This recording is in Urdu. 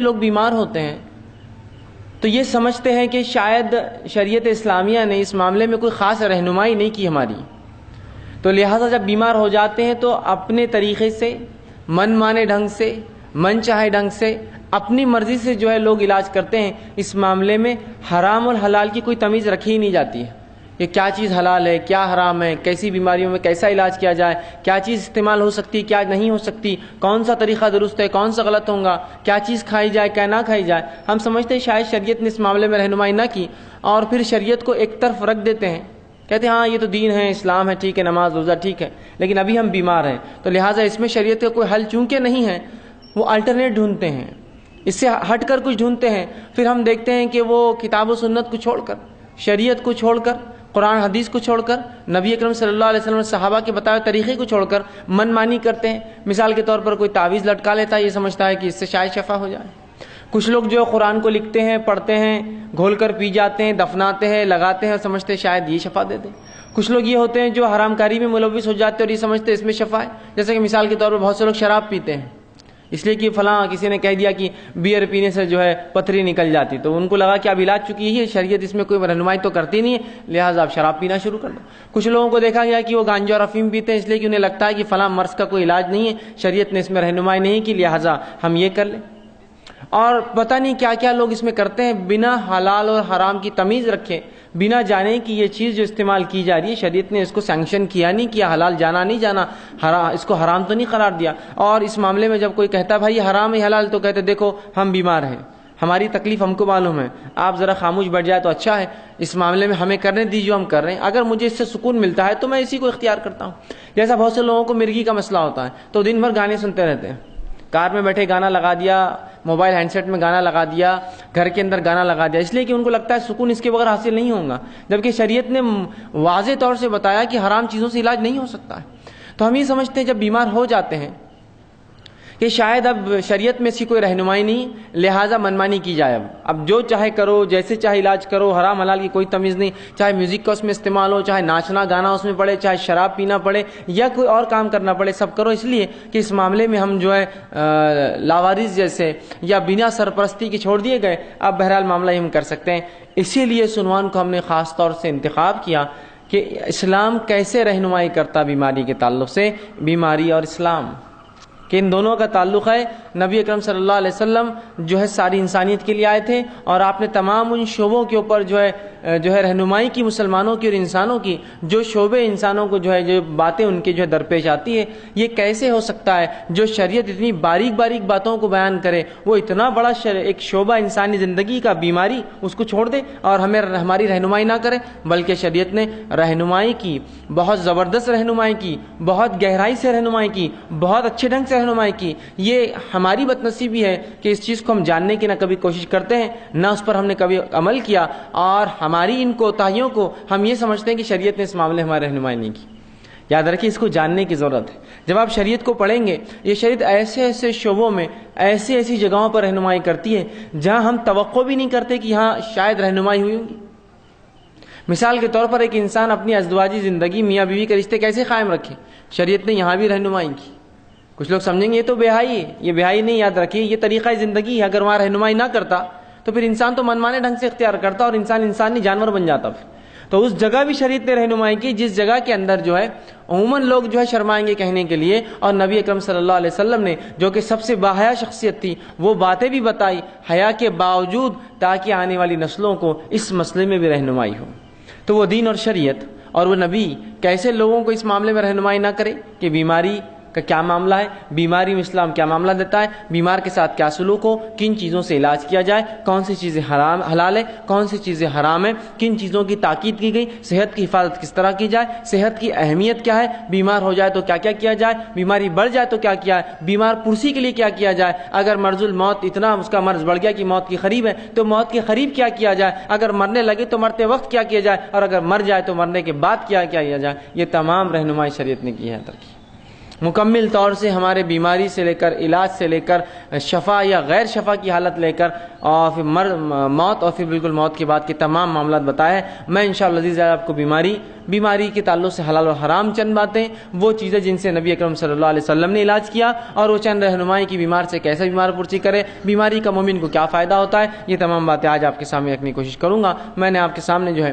لوگ بیمار ہوتے ہیں تو یہ سمجھتے ہیں کہ شاید شریعت اسلامیہ نے اس معاملے میں کوئی خاص رہنمائی نہیں کی ہماری، تو لہٰذا جب بیمار ہو جاتے ہیں تو اپنے طریقے سے، من مانے ڈھنگ سے، من چاہے ڈھنگ سے، اپنی مرضی سے جو ہے لوگ علاج کرتے ہیں۔ اس معاملے میں حرام اور حلال کی کوئی تمیز رکھی ہی نہیں جاتی ہے کہ کیا چیز حلال ہے، کیا حرام ہے، کیسی بیماریوں میں کیسا علاج کیا جائے، کیا چیز استعمال ہو سکتی، کیا نہیں ہو سکتی، کون سا طریقہ درست ہے، کون سا غلط ہوگا، کیا چیز کھائی جائے، کیا نہ کھائی جائے۔ ہم سمجھتے ہیں شاید شریعت نے اس معاملے میں رہنمائی نہ کی، اور پھر شریعت کو ایک طرف رکھ دیتے ہیں، کہتے ہیں ہاں یہ تو دین ہے، اسلام ہے، ٹھیک ہے، نماز روزہ ٹھیک ہے، لیکن ابھی ہم بیمار ہیں تو لہٰذا اس میں شریعت کا کوئی حل چونکہ نہیں ہے، وہ الٹرنیٹ ڈھونڈتے ہیں، اس سے ہٹ کر کچھ ڈھونڈتے ہیں۔ پھر ہم دیکھتے ہیں کہ وہ کتاب و سنت کو چھوڑ کر، شریعت کو چھوڑ کر، قرآن حدیث کو چھوڑ کر، نبی اکرم صلی اللہ علیہ وسلم صحابہ کے بتائے ہوئے طریقے کو چھوڑ کر من مانی کرتے ہیں۔ مثال کے طور پر کوئی تعویذ لٹکا لیتا ہے، یہ سمجھتا ہے کہ اس سے شاید شفا ہو جائے۔ کچھ لوگ جو قرآن کو لکھتے ہیں، پڑھتے ہیں، گھول کر پی جاتے ہیں، دفناتے ہیں، لگاتے ہیں اور سمجھتے ہیں شاید یہ شفا دے دے۔ کچھ لوگ یہ ہوتے ہیں جو حرام کاری میں ملوث ہو جاتے ہیں اور یہ سمجھتے ہیں اس میں شفا ہے، جیسے کہ مثال کے طور پر بہت سے لوگ شراب پیتے ہیں، اس لیے کہ فلاں کسی نے کہہ دیا کہ بیئر پینے سے جو ہے پتھری نکل جاتی، تو ان کو لگا کہ اب علاج چکی ہے، شریعت اس میں کوئی رہنمائی تو کرتی نہیں ہے، لہٰذا آپ شراب پینا شروع کر دو۔ کچھ لوگوں کو دیکھا گیا کہ وہ گانجا اور افیم پیتے ہیں، اس لیے کہ انہیں لگتا ہے کہ فلاں مرض کا کوئی علاج نہیں ہے، شریعت نے اس میں رہنمائی نہیں کی، لہٰذا ہم یہ کر لیں۔ اور پتہ نہیں کیا کیا لوگ اس میں کرتے ہیں، بنا حلال اور حرام کی تمیز رکھے، بنا جانے کہ یہ چیز جو استعمال کی جا رہی ہے شریعت نے اس کو سینکشن کیا نہیں کیا، حلال جانا نہیں جانا، اس کو حرام تو نہیں قرار دیا۔ اور اس معاملے میں جب کوئی کہتا ہے بھائی یہ حرام ہے حلال، تو کہتے دیکھو ہم بیمار ہیں، ہماری تکلیف ہم کو معلوم ہے، آپ ذرا خاموش بیٹھ جائے تو اچھا ہے، اس معاملے میں ہمیں کرنے دیجیے جو ہم کر رہے ہیں، اگر مجھے اس سے سکون ملتا ہے تو میں اسی کو اختیار کرتا ہوں۔ جیسا بہت سے لوگوں کو مرگی کا مسئلہ ہوتا ہے تو دن بھر گانے سنتے رہتے ہیں، کار میں بیٹھے گانا لگا دیا، موبائل ہینڈ سیٹ میں گانا لگا دیا، گھر کے اندر گانا لگا دیا، اس لیے کہ ان کو لگتا ہے سکون اس کے بغیر حاصل نہیں ہوگا، جبکہ شریعت نے واضح طور سے بتایا کہ حرام چیزوں سے علاج نہیں ہو سکتا ہے۔ تو ہم یہ سمجھتے ہیں جب بیمار ہو جاتے ہیں کہ شاید اب شریعت میں اس کی کوئی رہنمائی نہیں، لہٰذا منمانی کی جائے، اب جو چاہے کرو، جیسے چاہے علاج کرو، حرام حلال کی کوئی تمیز نہیں، چاہے میوزک کا اس میں استعمال ہو، چاہے ناچنا گانا اس میں پڑے، چاہے شراب پینا پڑے یا کوئی اور کام کرنا پڑے، سب کرو، اس لیے کہ اس معاملے میں ہم جو ہے لاوارث جیسے یا بنا سرپرستی کے چھوڑ دیے گئے، اب بہرحال معاملہ ہم کر سکتے ہیں۔ اسی لیے عنوان کو ہم نے خاص طور سے انتخاب کیا کہ اسلام کیسے رہنمائی کرتا بیماری کے تعلق سے، بیماری اور اسلام کہ ان دونوں کا تعلق ہے۔ نبی اکرم صلی اللہ علیہ وسلم جو ہے ساری انسانیت کے لیے آئے تھے، اور آپ نے تمام ان شعبوں کے اوپر جو ہے رہنمائی کی، مسلمانوں کی اور انسانوں کی، جو شعبے انسانوں کو جو ہے جو باتیں ان کے جو ہے درپیش آتی ہے، یہ کیسے ہو سکتا ہے جو شریعت اتنی باریک باریک باتوں کو بیان کرے، وہ اتنا بڑا ایک شعبہ انسانی زندگی کا بیماری اس کو چھوڑ دے اور ہماری رہنمائی نہ کرے، بلکہ شریعت نے رہنمائی کی، بہت زبردست رہنمائی کی، بہت گہرائی سے رہنمائی کی، بہت اچھے ڈھنگ سے رہنمائی کی۔ یہ ہماری بد نصیبی ہے کہ اس چیز کو ہم جاننے کی نہ کبھی کوشش کرتے ہیں، نہ اس پر ہم نے کبھی عمل کیا، اور ہماری ان کوتاہیوں کو ہم یہ سمجھتے ہیں کہ شریعت نے اس معاملے ہماری رہنمائی نہیں کی۔ یاد رکھیے اس کو جاننے کی ضرورت ہے۔ جب آپ شریعت کو پڑھیں گے، یہ شریعت ایسے ایسے شعبوں میں، ایسی جگہوں پر رہنمائی کرتی ہے جہاں ہم توقع بھی نہیں کرتے کہ یہاں شاید رہنمائی ہوئی ہوگی۔ مثال کے طور پر ایک انسان اپنی ازدواجی زندگی، میاں بیوی کے رشتے کیسے قائم رکھے، شریعت نے یہاں بھی رہنمائی کی۔ کچھ لوگ سمجھیں گے یہ تو بیاہی ہے، یہ بیاہی نہیں، یاد رکھیے یہ طریقہ زندگی ہے، اگر وہاں رہنمائی نہ کرتا تو پھر انسان تو منمانے ڈھنگ سے اختیار کرتا اور انسان نہیں جانور بن جاتا پھر۔ تو اس جگہ بھی شریعت نے رہنمائی کی جس جگہ کے اندر جو ہے عموماً لوگ جو ہے شرمائیں گے کہنے کے لیے، اور نبی اکرم صلی اللہ علیہ وسلم نے جو کہ سب سے باحیا شخصیت تھی وہ باتیں بھی بتائی حیا کے باوجود، تاکہ آنے والی نسلوں کو اس مسئلے میں بھی رہنمائی ہو۔ تو وہ دین اور شریعت اور وہ نبی کیسے لوگوں کو اس معاملے میں رہنمائی نہ کرے کہ بیماری کا کیا معاملہ ہے، بیماری میں اسلام کیا معاملہ دیتا ہے، بیمار کے ساتھ کیا سلوک ہو، کن چیزوں سے علاج کیا جائے، کون سی چیزیں حلال ہے، کون سی چیزیں حرام ہیں، کن چیزوں کی تاکید کی گئی، صحت کی حفاظت کس طرح کی جائے، صحت کی اہمیت کیا ہے، بیمار ہو جائے تو کیا کیا کیا جائے، بیماری بڑھ جائے تو کیا کیا ہے، بیمار پرسی کے لیے کیا کیا جائے، اگر مرض الموت اتنا اس کا مرض بڑھ گیا کہ موت کی قریب ہے تو موت کے قریب کیا کیا جائے، اگر مرنے لگے تو مرتے وقت کیا کیا جائے، اور اگر مر جائے تو مرنے کے بعد کیا کیا جائے۔ یہ تمام رہنمائی شریعت نے کی ہے ترکی۔ مکمل طور سے ہمارے بیماری سے لے کر علاج سے لے کر شفا یا غیر شفا کی حالت لے کر اور پھر موت اور پھر بالکل موت کے بعد کے تمام معاملات بتائے. میں انشاءاللہ عزیز آپ کو بیماری کے تعلق سے حلال و حرام چند باتیں، وہ چیزیں جن سے نبی اکرم صلی اللہ علیہ وسلم نے علاج کیا، اور وہ چند رہنمائی کی بیمار سے کیسے بیمار پرچی کرے، بیماری کا مومن کو کیا فائدہ ہوتا ہے، یہ تمام باتیں آج آپ کے سامنے رکھنے کی کوشش کروں گا. میں نے آپ کے سامنے جو ہے